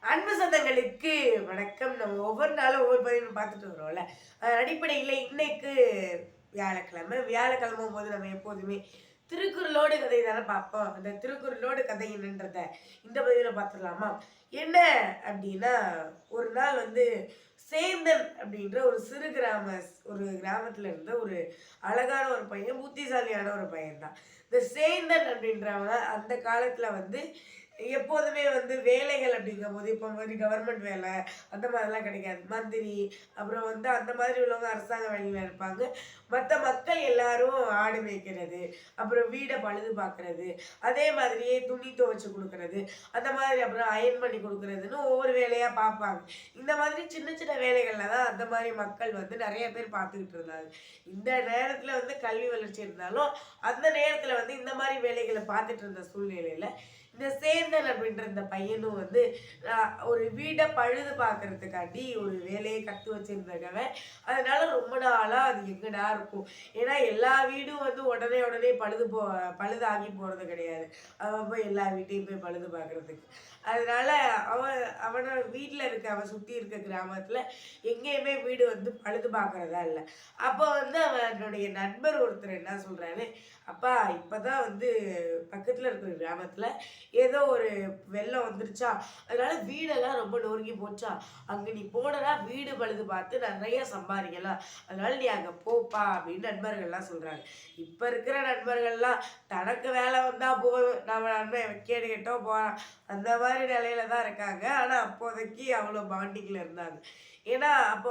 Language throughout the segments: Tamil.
அன்பு சொந்தங்களுக்கு வணக்கம். நம்ம ஒவ்வொரு நாளும் ஒவ்வொரு பதிவு பார்த்துட்டு வரோம்ல. அதன் அடிப்படையில் இன்னைக்கு வியாழக்கிழமை போது நம்ம எப்போதுமே திருக்குறளோடு கதை தானே பார்ப்போம். அந்த திருக்குறளோடு கதை என்னன்றத இந்த பதிவில் பார்த்துடலாமா? என்ன அப்படின்னா, ஒரு நாள் சேந்தன் அப்படின்ற ஒரு சிறு ஒரு கிராமத்துல இருந்த ஒரு அழகான ஒரு பையன், புத்திசாலியான ஒரு பையன் தான். இந்த சேந்தன் அப்படின்றவங்க அந்த காலத்துல எப்போதுமே வேலைகள் அப்படிங்கும்போது இப்போ கவர்மெண்ட் வேலை அந்த மாதிரிலாம் கிடைக்காது. மந்திரி அப்புறம் அந்த மாதிரி உள்ளவங்க அரசாங்க வேலையில் இருப்பாங்க. மற்ற மக்கள் எல்லாரும் ஆடு மேய்க்கிறது, அப்புறம் வீடை பழுது பார்க்கறது, அதே மாதிரியே துணி துவைச்சு கொடுக்கறது, அந்த மாதிரி அப்புறம் அயன் பண்ணி கொடுக்கறதுன்னு ஒவ்வொரு வேலையாக பார்ப்பாங்க. இந்த மாதிரி சின்ன சின்ன வேலைகளில் தான் அந்த மாதிரி மக்கள் நிறைய பேர் பார்த்துக்கிட்டு இருந்தாங்க. இந்த நேரத்தில் கல்வி வளர்ச்சி இருந்தாலும் அந்த நேரத்தில் இந்த மாதிரி வேலைகளை பார்த்துட்டு இருந்த சூழ்நிலையில் இந்த சேந்தன் அப்படின்ற இந்த பையனும் ஒரு வீடை பழுது பார்க்கறதுக்காண்டி ஒரு வேலையை கற்று வச்சிருந்தவன். அதனால ரொம்ப நாளாக அது எங்கடா இருக்கும். ஏன்னா எல்லா வீடும் உடனே பழுதாகி போகிறது கிடையாது. அவன் போய் எல்லா வீட்டையும் போய் பழுது பார்க்கறதுக்கு. அதனால அவனை வீட்டில் அவன் சுற்றி இருக்க கிராமத்தில் எங்கேயுமே வீடு பழுது பார்க்கறதா இல்லை. அப்போ அவனுடைய நண்பர் ஒருத்தர் என்ன சொல்கிறாரு, அப்பா இப்போதான் பக்கத்தில் இருக்கிற கிராமத்தில் ஏதோ ஒரு வெள்ளம் வந்துருச்சா, அதனால வீடெல்லாம் ரொம்ப நொறுங்கி போச்சா, அங்கே நீ போனதா வீடு பழுது பார்த்து நிறைய சம்பாதிக்கலாம், அதனால நீ அங்கே போப்பா அப்படின்னு நண்பர்கள்லாம் சொல்கிறாங்க. இப்போ இருக்கிற நண்பர்கள்லாம் தனக்கு வேலை வந்தால் போதும், நம்ம நண்பன் கேடு கேட்டோ போகிறான், அந்த மாதிரி நிலையில தான் இருக்காங்க. ஆனால் அப்போதைக்கு அவ்வளோ பாண்டிங்கில் இருந்தாங்க. ஏன்னா அப்போ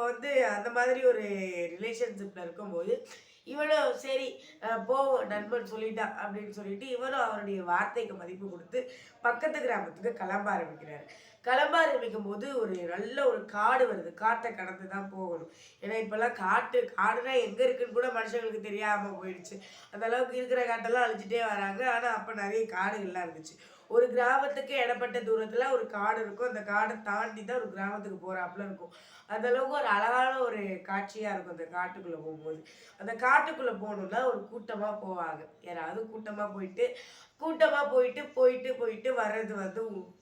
அந்த மாதிரி ஒரு ரிலேஷன்ஷிப்பில் இருக்கும்போது இவனும் சரி போவோம் நண்பன் சொல்லிட்டான் அப்படின்னு சொல்லிட்டு இவனும் அவனுடைய வார்த்தைக்கு மதிப்பு கொடுத்து பக்கத்து கிராமத்துக்கு கிளம்ப ஆரம்பிக்கிறாரு. கிளம்ப ஆரம்பிக்கும் போது ஒரு நல்ல ஒரு காடு வருது. காட்டை கடந்து தான் போகணும். ஏன்னா இப்பெல்லாம் காடுனா எங்க இருக்குன்னு கூட மனுஷங்களுக்கு தெரியாம போயிடுச்சு. அந்த அளவுக்கு இருக்கிற காட்டெல்லாம் அழிச்சிட்டே வராங்க. ஆனா அப்ப நிறைய காடுகள்லாம் இருந்துச்சு. ஒரு கிராமத்துக்கு இடப்பட்ட தூரத்துல ஒரு காடு இருக்கும். அந்த காடை தாண்டி தான் ஒரு கிராமத்துக்கு போறாப்புல இருக்கும். அந்த அளவுக்கு ஒரு அழகான ஒரு காட்சியா இருக்கும் அந்த காட்டுக்குள்ள போகும்போது. அந்த காட்டுக்குள்ள போகணும்னா ஒரு கூட்டமா போவாங்க. யாராவது கூட்டமா போயிட்டு போயிட்டு போயிட்டு வர்றது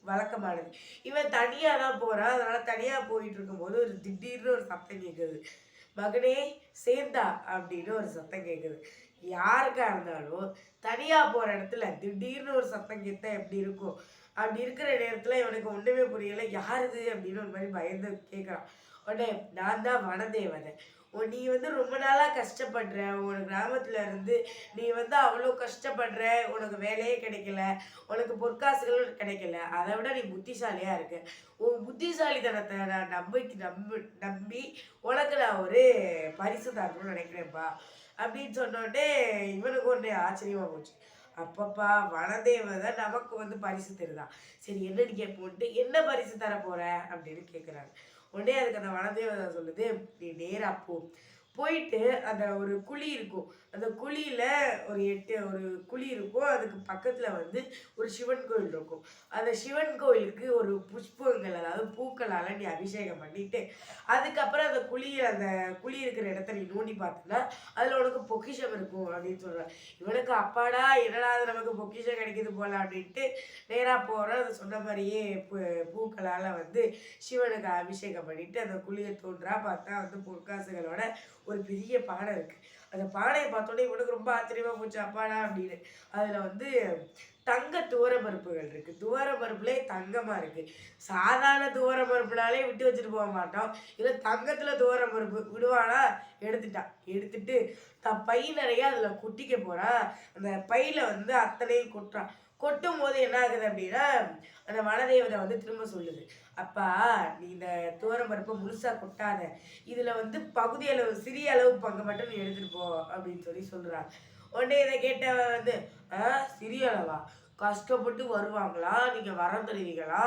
வழக்கமானது. இவன் தனியா தான் போறான். அதனால தனியா போயிட்டு இருக்கும்போது ஒரு திடீர்னு ஒரு சத்தம் கேட்குது. மகனே சேந்தா அப்படின்னு ஒரு சத்தம் கேட்குது. யாருக்கா இருந்தாலும் தனியா போற இடத்துல திடீர்னு ஒரு சத்தம் கேட்டா எப்படி இருக்கும்? அப்படி இருக்கிற நேரத்துல இவனுக்கு ஒண்ணுமே புரியல. யாருது அப்படின்னு ஒரு மாதிரி பயந்து கேட்கறான். உடனே நான் தான் வனதேவதை. நீ ரொம்ப நாளா கஷ்டப்படுற, உன் கிராமத்துல இருந்து நீ அவ்வளோ கஷ்டப்படுற, உனக்கு வேலையே கிடைக்கல, உனக்கு பொற்காசுகளும் கிடைக்கல, அதை விட நீ புத்திசாலியா இருக்க. உன் புத்திசாலித்தனத்தை நான் நம்பி உனக்கு நான் ஒரு பரிசு தரணும்னு நினைக்கிறேன்ப்பா அப்படின்னு சொன்னோடனே இவனுக்கு ஒன்று ஆச்சரியமா போச்சு. அப்பப்பா வனதேவதை நமக்கு பரிசு தருதான். சரி என்னன்னு கேட்போன்ட்டு என்ன பரிசு தர போற அப்படின்னு கேட்குறாங்க. உடனே அதுக்கு அந்த வனதேவதை சொல்லுது, நீ நேரா போயிட்டு அந்த ஒரு குழி இருக்கும். அந்த குழியில ஒரு குழி இருக்கும். அதுக்கு பக்கத்துல ஒரு சிவன் கோயில் இருக்கும். அந்த சிவன் கோயிலுக்கு ஒரு புஷ்பங்கள், அதாவது பூக்களால நீ அபிஷேகம் பண்ணிட்டு அதுக்கப்புறம் அந்த குழி இருக்கிற இடத்த நீ நோண்டி பார்த்தனா அதுல உனக்கு பொக்கிஷம் இருக்கும் அப்படின்னு சொல்றான். இவனுக்கு அப்பாடா என்னடா நமக்கு பொக்கிஷம் கிடைக்குது போல அப்படின்ட்டு நேரா போற அதை சொன்ன மாதிரியே பூக்களால சிவனுக்கு அபிஷேகம் பண்ணிட்டு அந்த குழியை தோன்றா பார்த்தா பொற்காசுகளோட ஒரு பெரிய பானை இருக்கு. அந்த பானையை பார்த்தோன்னே இவனுக்கு ரொம்ப ஆச்சரியமா போச்சு. அப்பாடா அப்படின்னு. அதுல தங்க துவர பருப்புகள் இருக்கு. துவர பருப்புலே தங்கமா இருக்கு. சாதாரண துவர பருப்புனாலே விட்டு வச்சுட்டு போக மாட்டோம். இதுல தங்கத்துல துவர பருப்பு விடுவானா? எடுத்துட்டு பை நிறைய அதுல கொட்டிக்க போறான். அந்த பையில அத்தனையும் கொட்டுறான். கொட்டும் போது என்ன ஆகுது அப்படின்னா, அந்த வனதேவதை திரும்ப சொல்லுது, அப்பா நீ இந்த துவரம் பருப்பை முழுசா கொட்டாத, இதுல பகுதி அளவு சிறிய அளவு பங்கு மட்டும் நீ எடுத்துட்டு போ அப்படின்னு சொல்றாங்க. உடனே இதை கேட்டவன் சிறிய அளவா? கஷ்டப்பட்டு வருவாங்களா, நீங்க வரம் தருவீங்களா?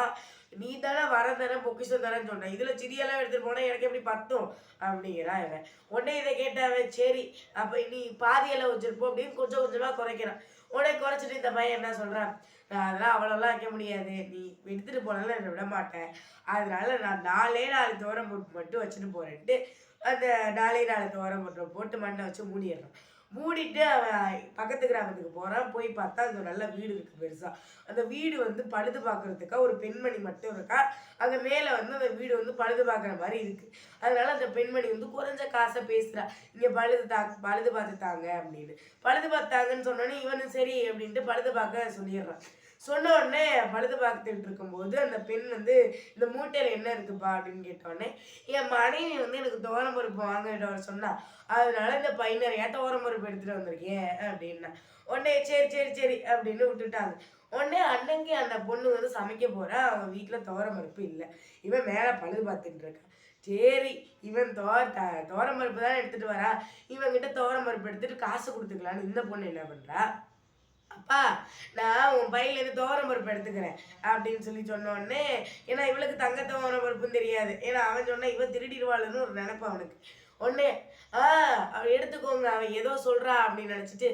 நீ தானே வரம் தர பொக்கிஷம் தரேன்னு சொன்ன, இதுல சிறிய அளவு எடுத்துட்டு போனா எனக்கு எப்படி பத்தும் அப்படிங்கிறான் இவன். உடனே இதை கேட்டவன் சரி அப்ப நீ பாதி அளவு வச்சிருப்போம் அப்படின்னு கொஞ்சம் கொஞ்சமா குறைக்கிறான். உடனே குறைச்சிட்டு இந்த பையன் என்ன சொல்றான், நான் அதெல்லாம் அவ்வளோலாம் வைக்க முடியாது, நீ எடுத்துட்டு போனாலும் என்னை விட மாட்டேன், அதனால நான் 4 துவரம் பருப்பு மட்டும் வச்சுட்டு போறேன்ட்டு அந்த 4 துவரம் பருப்பை போட்டு மண்ணை வச்சு மூடிடுறான். மூடிட்டு அவன் பக்கத்து கிராமத்துக்கு போறான். போய் பார்த்தா அங்க நல்ல வீடு இருக்கு பெருசா. அந்த வீடு வந்து பழுது பார்க்கறதுக்கா ஒரு பெண்மணி மட்டும் இருக்கா. அங்க மேல வந்து அந்த வீடு வந்து பழுது பார்க்குற மாரி இருக்கு. அதனால அந்த பெண்மணி வந்து குறைஞ்ச காச பேசுறா. "இங்க பழுது பார்த்து தாங்க" அப்படின்னு. பழுது பார்த்து தாங்கன்னு சொன்னோனே இவனும் சரி அப்படின்ட்டு பழுது பார்க்க சொல்லிடுறான். சொன்ன உடனே பழுது பார்த்துட்டு இருக்கும்போது அந்த பெண் வந்து, "இந்த மூட்டையில என்ன இருக்குப்பா?" அப்படின்னு கேட்டோடனே, "என் மனைவி வந்து எனக்கு துவரம் பருப்பு வாங்கிட்டு வர சொன்னா. அதனால இந்த பை நிறையா துவரம் பருப்பு எடுத்துட்டு வந்திருக்கேன்" அப்படின்னா. உடனே சரி சரி சரி அப்படின்னு விட்டுட்டாங்க. உடனே அன்னைக்கு அந்த பொண்ணு வந்து சமைக்க போறா. அவங்க வீட்ல துவரம் பருப்பு இல்ல. இவன் மேல பழுது பார்த்துட்டு இருக்கான். சரி, இவன் துவரம் பருப்பு தானே எடுத்துட்டு வரா. இவன்கிட்ட துவரம் பருப்பு எடுத்துட்டு காசு குடுத்துக்கலான்னு இந்த பொண்ணு என்ன பண்றா, "அப்பா, நான் உன் பையிலேருந்து துவரம் பருப்பு எடுத்துக்கிறேன்" அப்படின்னு சொல்லி சொன்ன உடனே, ஏன்னா இவளுக்கு தங்க துவரம் பருப்புன்னு தெரியாது. ஏன்னா அவன் சொன்னா இவ திருடிடுவாளுன்னு ஒரு நினைப்பு அவனுக்கு. உடனே ஆ அவ எடுத்துக்கோங்க, அவ ஏதோ சொல்றா அப்படின்னு நினைச்சிட்டு,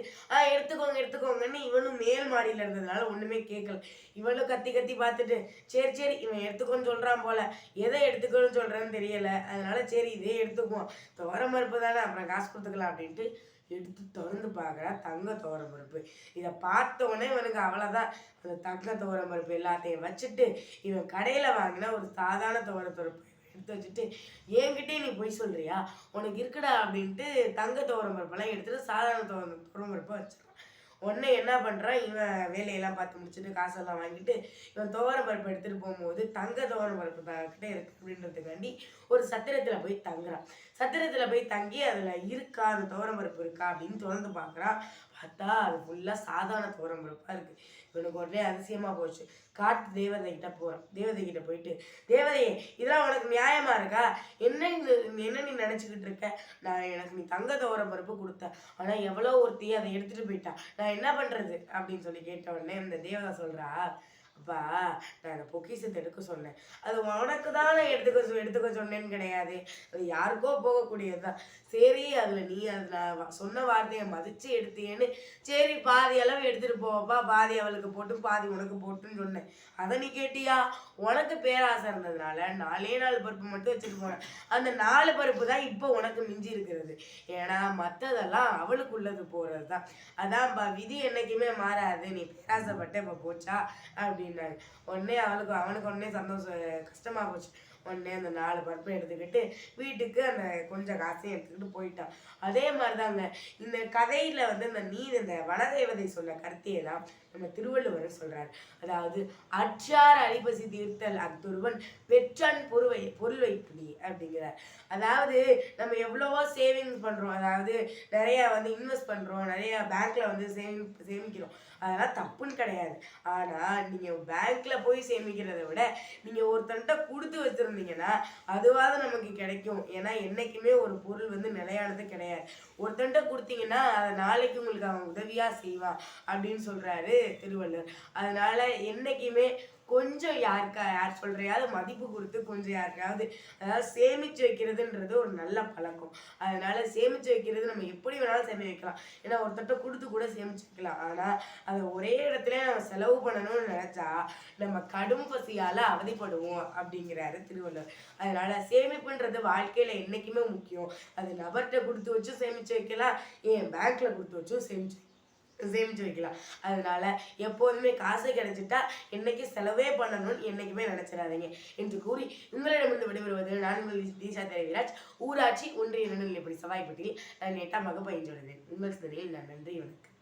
எடுத்துக்கோங்க எடுத்துக்கோங்கன்னு இவனும் மேல் மாடியில இருந்ததுனால ஒண்ணுமே கேட்கல. இவளும் கத்தி கத்தி பார்த்துட்டு, சரி சரி இவன் எடுத்துக்கோன்னு சொல்றான் போல, எதை எடுத்துக்கோன்னு சொல்றான்னு தெரியல. அதனால சரி இதே எடுத்துக்குவோம். துவரம் பருப்பு தானே அப்புறம் காசு கொடுத்துக்கலாம் அப்படின்ட்டு எடுத்து திறந்து பார்க்குறா தங்க துவரம் பருப்பு. இதை பார்த்த உடனே இவனுக்கு அவ்வளோதான். அந்த தங்க துவரம் பருப்பு எல்லாத்தையும் வச்சுட்டு இவன் கடையில் வாங்கின ஒரு சாதாரண துவரம் பருப்பு எடுத்து வச்சுட்டு, என்கிட்டயே நீ பொய் சொல்றியா, உனக்கு இருக்குடா அப்படின்ட்டு தங்க துவரம் பருப்பெல்லாம் எடுத்துட்டு சாதாரண துவரம் பருப்பை வச்சிருக்கான். உடனே என்ன பண்ணுறான், இவன் வேலையெல்லாம் பார்த்து முடிச்சுட்டு காசெல்லாம் வாங்கிட்டு இவன் துவரம் பருப்பு எடுத்துகிட்டு போகும்போது தங்க துவரம் பருப்பு கிட்டே இருக்கு அப்படின்றதுக்காண்டி ஒரு சத்திரத்தில் போய் தங்குறான். சத்திரத்தில் போய் தங்கி அதில் இருக்கா அந்த துவரம் பருப்பு இருக்கா அப்படின்னு திறந்து பார்க்குறான். பார்த்தா அது ஃபுல்லாக சாதாரண துவரம் பருப்பாக இருக்குது. இவனுக்கு உடனே அதிசயமாக போச்சு. காட்டு தேவதைகிட்ட போகிறான். தேவதைகிட்ட போயிட்டு, "தேவதையே, இதெல்லாம் உனக்கு நியாயமா இருக்கா? என்ன நீ நினச்சிக்கிட்டு இருக்க? எனக்கு நீ தங்க துவரம் பருப்பு கொடுத்த, ஆனால் எவ்வளோ ஒருத்தி அதை எடுத்துகிட்டு போயிட்டா, நான் என்ன பண்ணுறது?" அப்படின்னு சொல்லி கேட்ட உடனே இந்த தேவதை சொல்கிறா, "அப்பா, நான் அந்த பொக்கிஷத்தை எடுக்க சொன்னேன். அது உனக்கு தானே எடுத்துக்க சொன்னேன்னு கிடையாது. அது யாருக்கோ போகக்கூடியது தான். சரி, அதில் நீ நான் சொன்ன வார்த்தையை மதித்து எடுத்தேன்னு சரி பாதி அளவு எடுத்துகிட்டு போவப்பா, பாதி அவளுக்கு போட்டு பாதி உனக்கு போட்டுன்னு சொன்னேன். அதை நீ கேட்டியா? உனக்கு பேராசை இருந்ததுனால 4 பருப்பு மட்டும் வச்சுட்டு போனேன். அந்த 4 பருப்பு தான் இப்போ உனக்கு மிஞ்சி இருக்கிறது. ஏன்னா மற்றதெல்லாம் அவளுக்குள்ளது போகிறது தான். அதான்ப்பா, விதி என்றைக்குமே மாறாது. நீ பேராசைப்பட்ட இப்போ போச்சா" அப்படின்னாரு. உடனே அவனுக்கு உடனே கஷ்டமாக போச்சு. உடனே அந்த 4 பருப்பை எடுத்துக்கிட்டு வீட்டுக்கு அந்த கொஞ்சம் காசையும் எடுத்துக்கிட்டு போயிட்டான். அதே மாதிரிதாங்க இந்த கதையில வந்து இந்த வனதேவதை சொன்ன கருத்தையே தான் நம்ம திருவள்ளுவர் சொல்றாரு. அதாவது "அற்றார் அரிபசி தீர்த்தல் அஃதொருவன் வெற்றான் பொருள் வைப்புடி" அப்படிங்கிறார். அதாவது நம்ம எவ்வளவோ சேவிங்ஸ் பண்றோம், அதாவது நிறைய வந்து இன்வெஸ்ட் பண்றோம், நிறைய பேங்க்ல வந்து சேமிக்கிறோம். அதெல்லாம் தப்புன்னு கிடையாது. ஆனா நீங்க பேங்க்ல போய் சேமிக்கிறத விட நீங்க ஒருத்தன்ட்ட கொடுத்து வச்சிருந்தீங்கன்னா அதுவாவது நமக்கு கிடைக்கும். ஏன்னா என்னைக்குமே ஒரு பொருள் வந்து நிலையானது கிடையாது. ஒருத்தன்ட்ட கொடுத்தீங்கன்னா அதை நாளைக்கு உங்களுக்கு அவன் உதவியா செய்வான் அப்படின்னு சொல்றாரு திருவள்ளுவர். அதனால என்னைக்குமே கொஞ்சம் யார் சொல்றையாவது மதிப்பு கொடுத்து கொஞ்சம் யாருக்காவது, அதாவது சேமிச்சு வைக்கிறதுன்றது ஒரு நல்ல பழக்கம். அதனால சேமிச்சு வைக்கிறது நம்ம எப்படி வேணாலும் சேமிச்சு வைக்கலாம். ஏன்னா ஒருத்தட்ட கொடுத்து கூட சேமிச்சு வைக்கலாம். ஆனா அதை ஒரே இடத்துல நம்ம செலவு பண்ணணும்னு நினைச்சா நம்ம கடும் பசியால அவதிப்படுவோம் அப்படிங்கிறாரு திருவள்ளுவர். அதனால சேமிப்புன்றது வாழ்க்கையில என்னைக்குமே முக்கியம். அது நபர்கிட்ட கொடுத்து வச்சும் சேமிச்சு வைக்கலாம், ஏன் பேங்க்ல கொடுத்து வச்சும் சேமிச்சு வைக்கலாம். அதனால எப்போதுமே காசு கிடைச்சிட்டா என்னைக்கு செலவே பண்ணணும்னு என்னைக்குமே நினைச்சிடாதீங்க என்று கூறி உங்களிடமிருந்து விடைபெறுவது நான் உங்கள் தீஷா தேவிராஜ், ஊராட்சி ஒன்றிய நடுநிலைப்பள்ளி சவாய்ப்பட்டியில் நான் 8ஆம் வகுப்பு பயின்று வருகிறேன். உங்கள் சிந்தனையில் நான் நன்றி, வணக்கம்.